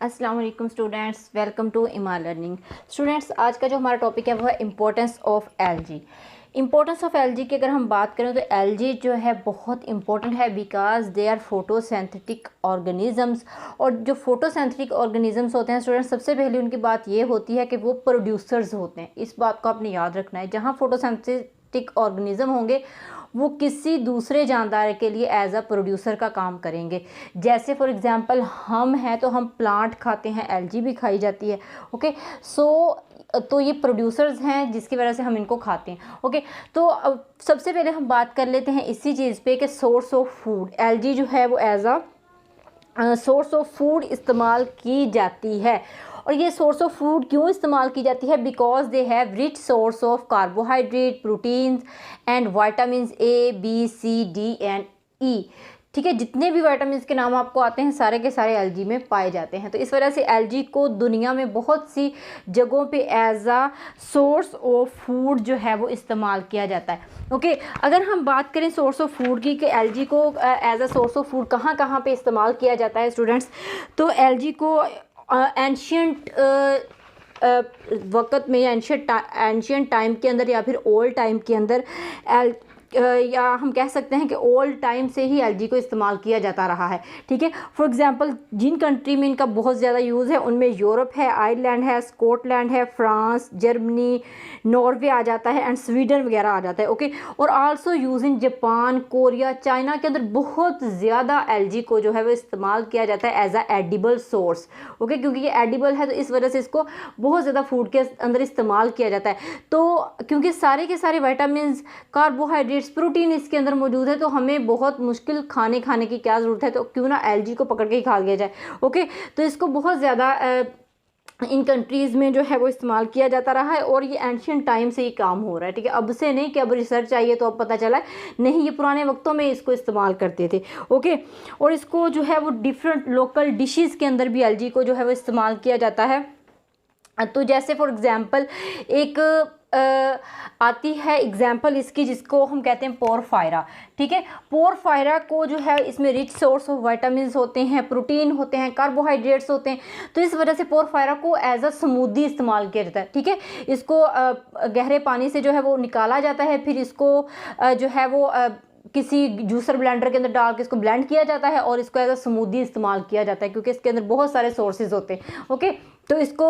अस्सलाम वालेकुम students, welcome to Imal learning. Students, आज का जो हमारा टॉपिक है वो है importance of algae. Importance of algae की अगर हम बात करें तो एलजी जो है बहुत इंपॉर्टेंट है because they are photosynthetic organisms. और जो फोटोसिंथेटिक ऑर्गेनिजम्स होते हैं स्टूडेंट्स, सबसे पहले उनकी बात ये होती है कि वो प्रोड्यूसर्स होते हैं। इस बात को आपने याद रखना है। जहाँ फोटोसिंथेटिक ऑर्गेनिज्म होंगे वो किसी दूसरे जानदार के लिए एज अ प्रोड्यूसर का काम करेंगे। जैसे फॉर एग्जांपल हम हैं तो हम प्लांट खाते हैं, एलजी भी खाई जाती है। ओके, तो ये प्रोड्यूसर्स हैं जिसकी वजह से हम इनको खाते हैं। ओके, तो अब सबसे पहले हम बात कर लेते हैं इसी चीज़ पे कि सोर्स ऑफ फूड। एलजी जो है वो as a source of food इस्तेमाल की जाती है। और ये सोर्स ऑफ फूड क्यों इस्तेमाल की जाती है? Because they have rich source of carbohydrate, proteins and vitamin A, B, C, D and E. ठीक है, जितने भी वाइटामिन के नाम आपको आते हैं सारे के सारे एलजी में पाए जाते हैं। तो इस वजह से एलजी को दुनिया में बहुत सी जगहों पे as a source of food जो है वो इस्तेमाल किया जाता है। ओके, अगर हम बात करें सोर्स ऑफ फूड की कि एलजी को as a source of food कहाँ कहाँ पे इस्तेमाल किया जाता है स्टूडेंट्स, तो एलजी को एंशियंट वक़्त में या एंशियंट टाइम के अंदर या फिर ओल्ड टाइम के अंदर या हम कह सकते हैं कि ओल्ड टाइम से ही एलजी को इस्तेमाल किया जाता रहा है। ठीक है, फॉर एग्जांपल जिन कंट्री में इनका बहुत ज़्यादा यूज़ है उनमें यूरोप है, आयरलैंड है, स्कॉटलैंड है, फ्रांस, जर्मनी, नॉर्वे आ जाता है एंड स्वीडन वगैरह आ जाता है। ओके, और also use in Japan, Korea, China के अंदर बहुत ज़्यादा एलजी को जो है वो इस्तेमाल किया जाता है एज आ एडिबल सोर्स। ओके, क्योंकि ये एडिबल है तो इस वजह से इसको बहुत ज़्यादा फूड के अंदर इस्तेमाल किया जाता है। तो क्योंकि सारे के सारे वाइटामिन, कार्बोहाइड्रेट, प्रोटीन इसके अंदर मौजूद है तो हमें बहुत मुश्किल खाने की क्या ज़रूरत है, तो क्यों ना एलजी को पकड़ के ही खा लिया जाए। ओके, तो इसको बहुत ज़्यादा इन कंट्रीज़ में जो है वो इस्तेमाल किया जाता रहा है और ये एंशियंट टाइम से ही काम हो रहा है। ठीक है, अब से नहीं कि अब रिसर्च आई है तो अब पता चला है, नहीं, ये पुराने वक्तों में इसको इस्तेमाल करते थे। ओके, और इसको जो है वो डिफरेंट लोकल डिशेज़ के अंदर भी एलजी को जो है वो इस्तेमाल किया जाता है। तो जैसे फॉर एग्ज़ाम्पल एक आती है एग्जाम्पल इसकी जिसको हम कहते हैं पोरफायरा। ठीक है, पोरफायरा को जो है इसमें रिच सोर्स ऑफ विटामिन्स होते हैं, प्रोटीन होते हैं, कार्बोहाइड्रेट्स होते हैं। तो इस वजह से पोरफायरा को एज अ स्मूदी इस्तेमाल किया जाता है। ठीक है, इसको गहरे पानी से जो है वो निकाला जाता है, फिर इसको जो है वो किसी जूसर ब्लेंडर के अंदर डाल के इसको ब्लेंड किया जाता है और इसको एज अ स्मूदी इस्तेमाल किया जाता है क्योंकि इसके अंदर बहुत सारे सोर्सेज होते हैं। ओके, तो इसको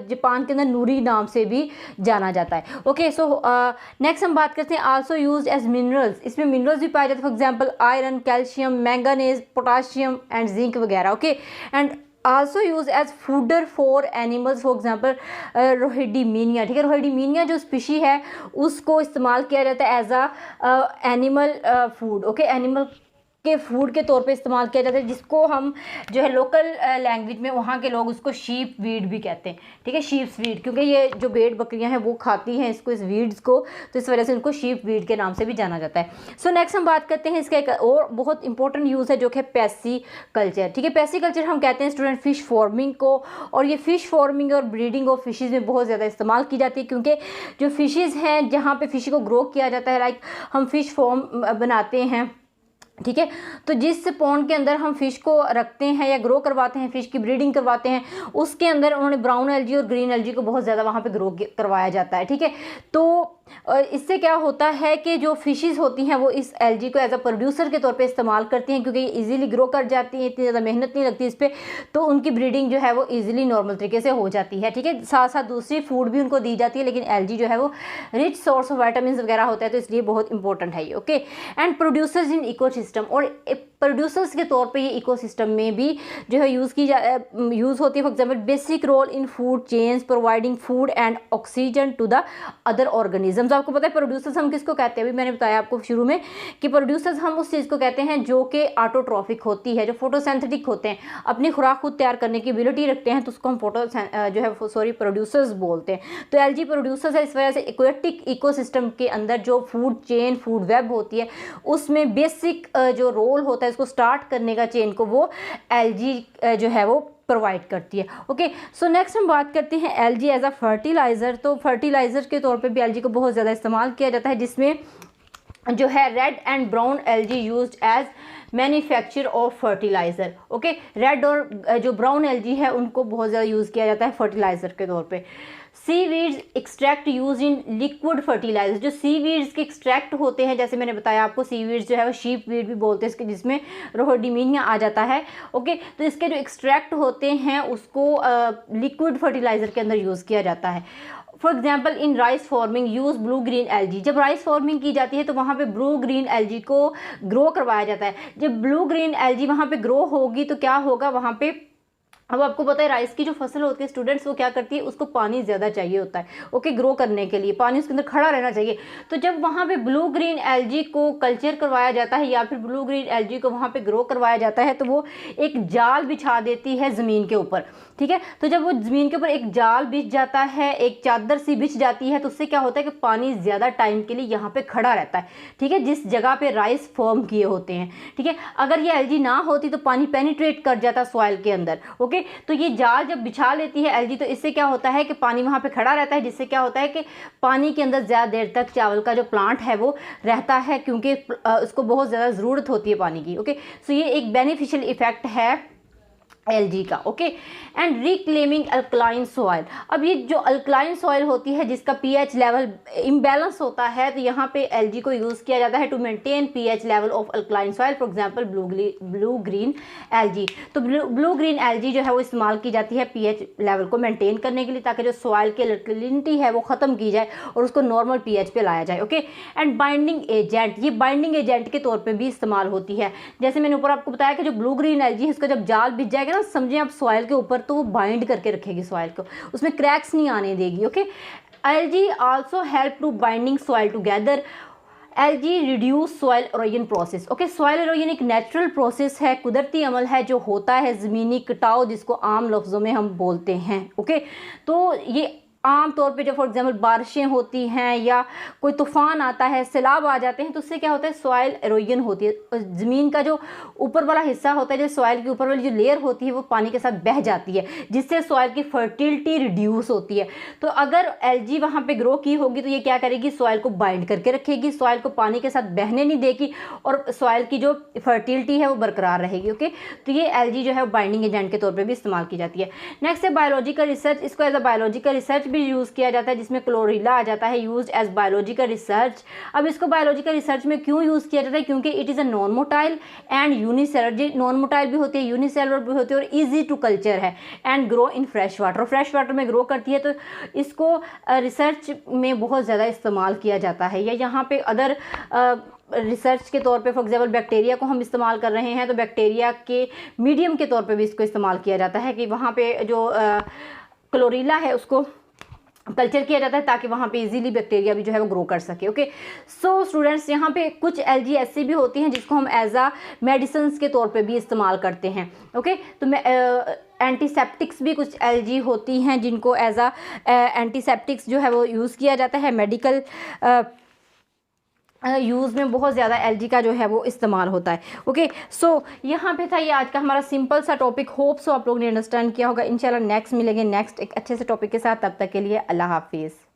जापान के अंदर नूरी नाम से भी जाना जाता है। ओके, सो नेक्स्ट हम बात करते हैं आल्सो यूज्ड एज मिनरल्स। इसमें मिनरल्स भी पाए जाते हैं, for example iron, calcium, manganese, potassium and zinc वगैरह। Okay, and also use as fodder for animals, for example Rhodymenia. ठीक है, रोहिडीमीनिया जो स्पीशी है उसको इस्तेमाल किया जाता है एज आ एनिमल फूड। ओके, एनिमल के फूड के तौर पे इस्तेमाल किया जाता है, जिसको हम जो है लोकल लैंग्वेज में वहाँ के लोग उसको शीप वीड भी कहते हैं। ठीक है, शीप वीड, क्योंकि ये जो भेड़ बकरियाँ हैं वो खाती हैं इसको, इस वीड्स को, तो इस वजह से उनको शीप वीड के नाम से भी जाना जाता है। सो नेक्स्ट हम बात करते हैं इसका एक और बहुत इंपॉर्टेंट यूज़ है जो कि पैसी कल्चर। ठीक है, पैसी कल्चर हम कहते हैं स्टूडेंट फिश फार्मिंग को, और ये फिश फार्मिंग और ब्रीडिंग ऑफ फिशेज़ में बहुत ज़्यादा इस्तेमाल की जाती है क्योंकि जो फिशेज़ हैं जहाँ पे फिश को ग्रो किया जाता है, लाइक हम फिश फार्म बनाते हैं। ठीक है, तो जिस पॉन्ड के अंदर हम फ़िश को रखते हैं या ग्रो करवाते हैं, फ़िश की ब्रीडिंग करवाते हैं, उसके अंदर उन्होंने ब्राउन एलजी और ग्रीन एलजी को बहुत ज़्यादा वहाँ पे ग्रो करवाया जाता है। ठीक है, तो इससे क्या होता है कि जो फिशेस होती हैं वो इस एलजी को एज अ प्रोड्यूसर के तौर पे इस्तेमाल करती हैं क्योंकि ये इजीली ग्रो कर जाती हैं, इतनी ज़्यादा मेहनत नहीं लगती इस पर, तो उनकी ब्रीडिंग जो है वो इजीली नॉर्मल तरीके से हो जाती है। ठीक है, साथ साथ दूसरी फूड भी उनको दी जाती है, लेकिन एलजी जो है वो रिच सोर्स ऑफ वाइटामिन वगैरह होता है, तो इसलिए बहुत इंपॉर्टेंट है ये। Okay, and producers in ecosystem, और प्रोड्यूसर्स के तौर पे ये इकोसिस्टम में भी जो है यूज़ होती है। For example basic role in food chains, providing food and oxygen to the other organisms. आपको पता है प्रोड्यूसर्स हम किसको कहते हैं? अभी मैंने बताया आपको शुरू में कि प्रोड्यूसर्स हम उस चीज़ को कहते हैं जो कि ऑटोट्रॉफिक होती है, जो फोटोसिंथेटिक होते हैं, अपनी खुराक खुद तैयार करने की एबिलिटी रखते हैं, तो उसको हम प्रोड्यूसर्स बोलते हैं। तो एलजी प्रोड्यूसर्स है, इस वजह से एक्वेटिक इकोसिस्टम के अंदर जो फूड चेन, फूड वेब होती है, उसमें बेसिक जो रोल होता है इसको स्टार्ट करने का चेन को, वो एलजी जो है वो प्रोवाइड करती है। ओके, सो नेक्स्ट हम बात करते हैं एलजी एज अ फर्टिलाइज़र। तो फर्टिलाइज़र के तौर पे भी एलजी को बहुत ज़्यादा इस्तेमाल किया जाता है, जिसमें जो है red and brown algae used as manufacture of fertilizer. Okay, red और जो ब्राउन एल्गी है उनको बहुत ज़्यादा यूज़ किया जाता है फर्टिलाइज़र के तौर पे। Seaweeds extract use in liquid fertilizer, जो सीवीड्स के एक्सट्रैक्ट होते हैं, जैसे मैंने बताया आपको सीवीड्स जो है वो शीप वीड भी बोलते हैं इसके, जिसमें रोहोडीमीनिया आ जाता है। ओके, तो इसके जो एक्सट्रैक्ट होते हैं उसको लिक्विड फर्टिलाइज़र के अंदर यूज़ किया जाता है। For example in rice farming use blue green algae, जब राइस फार्मिंग की जाती है तो वहाँ पे ब्लू ग्रीन एल्गी को ग्रो करवाया जाता है। जब ब्लू ग्रीन एल्गी वहाँ पे ग्रो होगी तो क्या होगा वहाँ पे, अब आपको पता है राइस की जो फसल होती है स्टूडेंट्स, वो क्या करती है, उसको पानी ज़्यादा चाहिए होता है। ओके, ग्रो करने के लिए पानी उसके अंदर खड़ा रहना चाहिए। तो जब वहाँ पे ब्लू ग्रीन एल्गी को कल्चर करवाया जाता है या फिर ब्लू ग्रीन एल्गी को वहाँ पे ग्रो करवाया जाता है तो वो एक जाल बिछा देती है ज़मीन के ऊपर। ठीक है, तो जब वो ज़मीन के ऊपर एक जाल बिछ जाता है, एक चादर सी बिछ जाती है, तो उससे क्या होता है कि पानी ज़्यादा टाइम के लिए यहाँ पे खड़ा रहता है। ठीक है, जिस जगह पे राइस फॉर्म किए होते हैं। ठीक है, अगर ये एल्गी ना होती तो पानी पेनिट्रेट कर जाता सॉइल के अंदर। ओके, तो ये जाल जब बिछा लेती है एल्गी तो इससे क्या होता है कि पानी वहाँ पे खड़ा रहता है, जिससे क्या होता है कि पानी के अंदर ज़्यादा देर तक चावल का जो प्लांट है वो रहता है, क्योंकि उसको बहुत ज़्यादा ज़रूरत होती है पानी की। ओके, सो ये एक बेनिफिशियल इफेक्ट है एल्गी का। Okay, and reclaiming alkaline soil. अब ये जो अल्कलाइन सॉइल होती है जिसका पीएच लेवल इम्बैलेंस होता है, तो यहाँ पे एल्गी को यूज़ किया जाता है to maintain pH level of alkaline soil, for example blue green algae. तो ब्लू ग्रीन एल्गी जो है वो इस्तेमाल की जाती है पीएच लेवल को मेंटेन करने के लिए, ताकि जो सॉइल की अल्कलिनिटी है वो ख़त्म की जाए और उसको नॉर्मल पीएच पे लाया जाए। ओके, एंड बाइंडिंग एजेंट, ये बाइंडिंग एजेंट के तौर पर भी इस्तेमाल होती है। जैसे मैंने ऊपर आपको बताया कि जो ब्लू ग्रीन एल्गी है उसका जब जाल बिछ जाएगा, समझें आप सॉइल के ऊपर, तो वो बाइंड करके रखेगी सॉइल को, उसमें क्रैक्स नहीं आने देगी। Okay, algae also help to binding soil together. Algae reduce soil erosion process. Okay, soil erosion एक नेचुरल प्रोसेस है, कुदरती अमल है जो होता है ज़मीनी कटाव, जिसको आम लफ्ज़ों में हम बोलते हैं। ओके, तो ये आम तौर पे जब फॉर एग्जांपल बारिशें होती हैं या कोई तूफ़ान आता है, सैलाब आ जाते हैं, तो उससे क्या होता है, सॉइल इरोजन होती है। ज़मीन का जो ऊपर वाला हिस्सा होता है, जो सॉइल की ऊपर वाली जो लेयर होती है वो पानी के साथ बह जाती है, जिससे सॉइल की फर्टिलिटी रिड्यूस होती है। तो अगर एल्गी वहाँ पे ग्रो की होगी तो ये क्या करेगी, सॉइल को बाइंड करके रखेगी, सॉइल को पानी के साथ बहने नहीं देगी और सॉइल की जो फर्टिलिटी है वो बरकरार रहेगी। ओके, तो ये एल्गी जो है वो बाइंडिंग एजेंट के तौर पर भी इस्तेमाल की जाती है। नेक्स्ट है बायोलॉजिकल रिसर्च। इसको एज अ बायोलॉजिकल रिसर्च भी यूज़ किया जाता है, जिसमें क्लोरीला आ जाता है, यूज्ड एज बायोलॉजिकल रिसर्च। अब इसको बायोलॉजिकल रिसर्च में क्यों यूज़ किया जाता है, क्योंकि it is a non motile and unicellular. जी, नॉन मोटाइल भी होती है, यूनिसेलर भी होती है और ईजी टू कल्चर है, and grow in fresh water, fresh water में ग्रो करती है। तो इसको रिसर्च में बहुत ज़्यादा इस्तेमाल किया जाता है। या यहाँ पे अदर रिसर्च के तौर पे फॉर एग्जांपल बैक्टीरिया को हम इस्तेमाल कर रहे हैं, तो बैक्टीरिया के मीडियम के तौर पे भी इसको इस्तेमाल किया जाता है, कि वहाँ पे जो क्लोरीला है उसको कल्चर किया जाता है ताकि वहाँ पे इजीली बैक्टीरिया भी जो है वो ग्रो कर सके। ओके, सो स्टूडेंट्स, यहाँ पे कुछ एल्गी ऐसी भी होती हैं जिसको हम एज आ मेडिसिन के तौर पे भी इस्तेमाल करते हैं। ओके, तो मैं एंटीसेप्टिक्स भी कुछ एल्गी होती हैं जिनको एज आ एंटीसेप्टिक्स जो है वो यूज़ किया जाता है। मेडिकल यूज़ में बहुत ज़्यादा एल्गी का जो है वो इस्तेमाल होता है। ओके, सो यहाँ पे था ये आज का हमारा सिंपल सा टॉपिक। होप सो आप लोगों ने अंडरस्टैंड किया होगा। इंशाल्लाह नेक्स्ट मिलेंगे नेक्स्ट एक अच्छे से टॉपिक के साथ। तब तक के लिए अल्लाह हाफिज़।